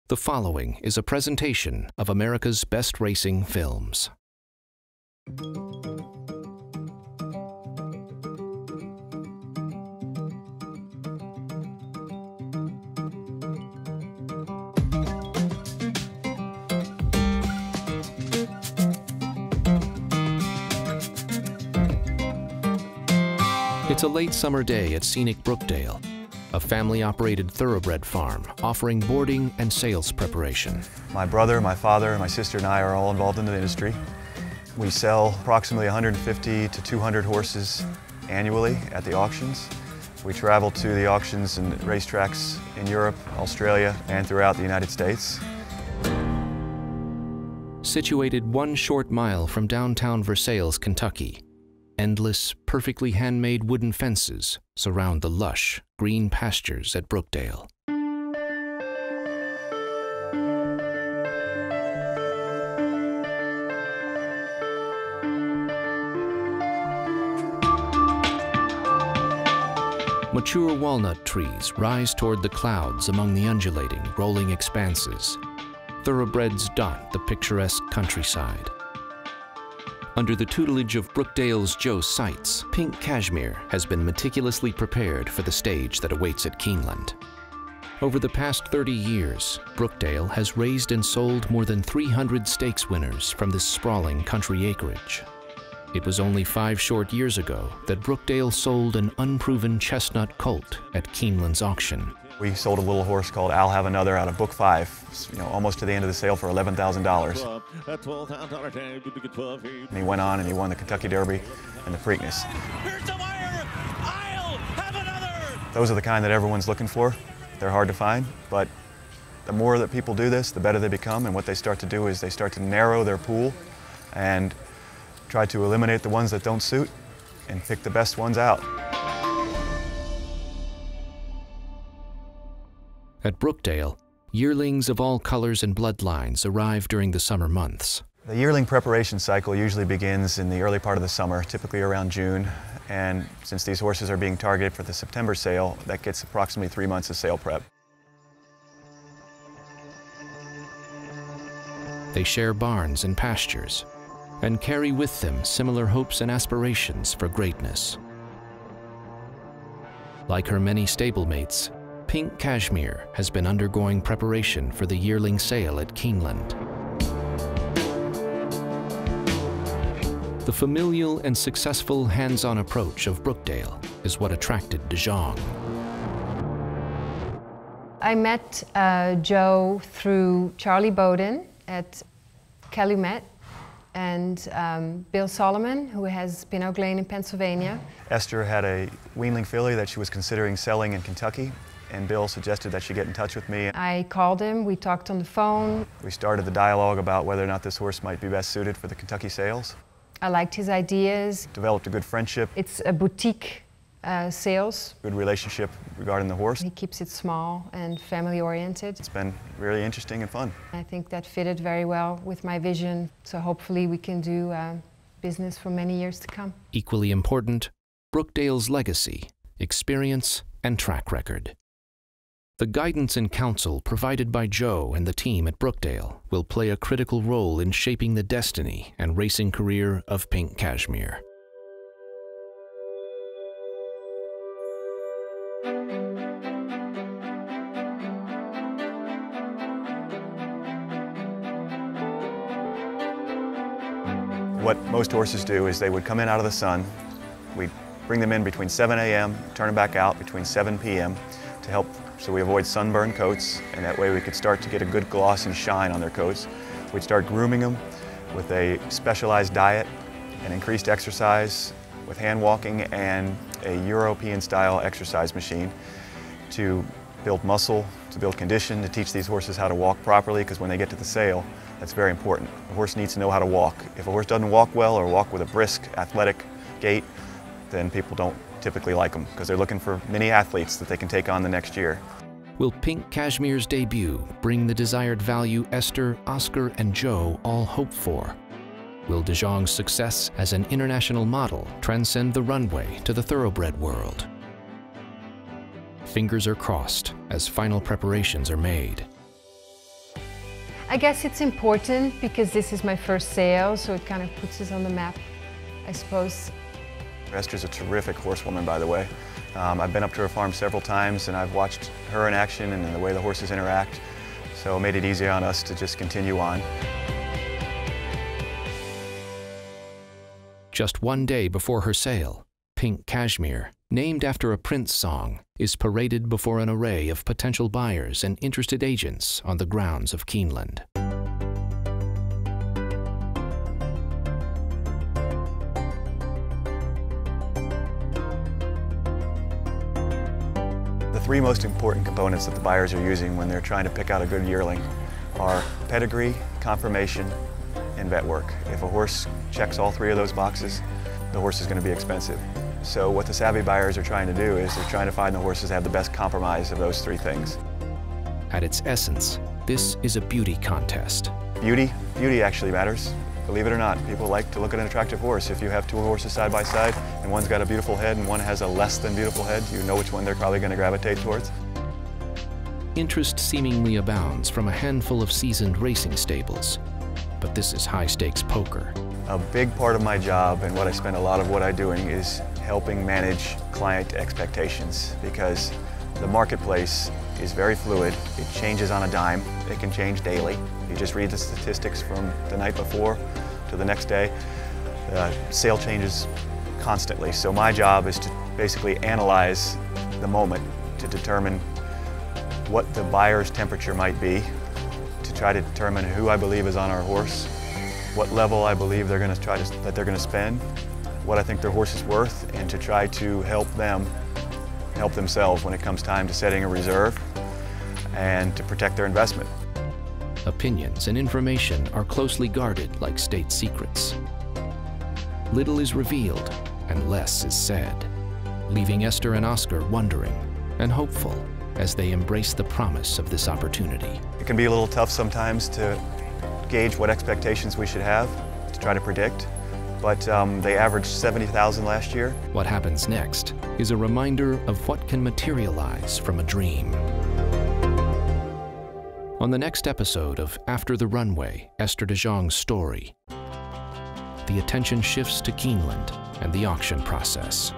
The following is a presentation of America's Best Racing Films. It's a late summer day at scenic Brookdale, a family-operated thoroughbred farm offering boarding and sales preparation. My brother, my father, my sister and I are all involved in the industry. We sell approximately 150 to 200 horses annually at the auctions. We travel to the auctions and racetracks in Europe, Australia, and throughout the United States. Situated one short mile from downtown Versailles, Kentucky, endless, perfectly handmade wooden fences surround the lush, green pastures at Brookdale. Mature walnut trees rise toward the clouds among the undulating, rolling expanses. Thoroughbreds dot the picturesque countryside. Under the tutelage of Brookdale's Joe Seitz, Pink Cashmere has been meticulously prepared for the stage that awaits at Keeneland. Over the past 30 years, Brookdale has raised and sold more than 300 stakes winners from this sprawling country acreage. It was only 5 short years ago that Brookdale sold an unproven chestnut colt at Keeneland's auction. We sold a little horse called I'll Have Another out of book 5, almost to the end of the sale for $11,000. And he went on and he won the Kentucky Derby and the Preakness. Here's the wire! I'll have another! Those are the kind that everyone's looking for. They're hard to find, but the more that people do this, the better they become. And what they start to do is they start to narrow their pool and try to eliminate the ones that don't suit and pick the best ones out. At Brookdale, yearlings of all colors and bloodlines arrive during the summer months. The yearling preparation cycle usually begins in the early part of the summer, typically around June. And since these horses are being targeted for the September sale, that gets approximately 3 months of sale prep. They share barns and pastures and carry with them similar hopes and aspirations for greatness. Like her many stablemates, Pink Cashmere has been undergoing preparation for the yearling sale at Keeneland. The familial and successful hands-on approach of Brookdale is what attracted de Jong. I met Joe through Charlie Bowden at Calumet and Bill Solomon, who has Pinot Glen in Pennsylvania. Esther had a weanling filly that she was considering selling in Kentucky, and Bill suggested that she get in touch with me. I called him, we talked on the phone. We started the dialogue about whether or not this horse might be best suited for the Kentucky sales. I liked his ideas. Developed a good friendship. It's a boutique sales. Good relationship regarding the horse. He keeps it small and family-oriented. It's been really interesting and fun. I think that fitted very well with my vision, so hopefully we can do business for many years to come. Equally important, Brookdale's legacy, experience, and track record. The guidance and counsel provided by Joe and the team at Brookdale will play a critical role in shaping the destiny and racing career of Pink Cashmere. What most horses do is they would come in out of the sun. We'd bring them in between 7 a.m., turn them back out between 7 p.m. to help so we avoid sunburn coats, and that way we could start to get a good gloss and shine on their coats. We'd start grooming them with a specialized diet and increased exercise with hand walking and a European-style exercise machine to build muscle, to build condition, to teach these horses how to walk properly, because when they get to the sale, that's very important. The horse needs to know how to walk. If a horse doesn't walk well or walk with a brisk, athletic gait, then people don't typically like them because they're looking for mini athletes that they can take on the next year. Will Pink Cashmere's debut bring the desired value Esther, Oscar, and Joe all hope for? Will de Jong's success as an international model transcend the runway to the thoroughbred world? Fingers are crossed as final preparations are made. I guess it's important because this is my first sale, so it kind of puts us on the map, I suppose. Esther's a terrific horsewoman, by the way. I've been up to her farm several times and I've watched her in action and the way the horses interact, so it made it easy on us to just continue on. Just one day before her sale, Pink Cashmere, named after a Prince song, is paraded before an array of potential buyers and interested agents on the grounds of Keeneland. The three most important components that the buyers are using when they're trying to pick out a good yearling are pedigree, conformation, and vet work. If a horse checks all three of those boxes, the horse is going to be expensive. So what the savvy buyers are trying to do is they're trying to find the horses that have the best compromise of those three things. At its essence, this is a beauty contest. Beauty actually matters. Believe it or not, people like to look at an attractive horse. If you have two horses side by side and one's got a beautiful head and one has a less than beautiful head, you know which one they're probably going to gravitate towards. Interest seemingly abounds from a handful of seasoned racing stables, but this is high-stakes poker. A big part of my job and what I spend a lot of what I'm doing is helping manage client expectations, because the marketplace is very fluid. It changes on a dime. It can change daily. You just read the statistics from the night before to the next day. Sale changes constantly. So my job is to basically analyze the moment to determine what the buyer's temperature might be, to try to determine who I believe is on our horse, what level I believe they're going to spend, what I think their horse is worth, and to try to help them help themselves when it comes time to setting a reserve and to protect their investment. Opinions and information are closely guarded like state secrets. Little is revealed and less is said, leaving Esther and Oscar wondering and hopeful as they embrace the promise of this opportunity. It can be a little tough sometimes to gauge what expectations we should have, to try to predict, but they averaged 70,000 last year. What happens next is a reminder of what can materialize from a dream. On the next episode of After the Runway, Esther de Jong's story, the attention shifts to Keeneland and the auction process.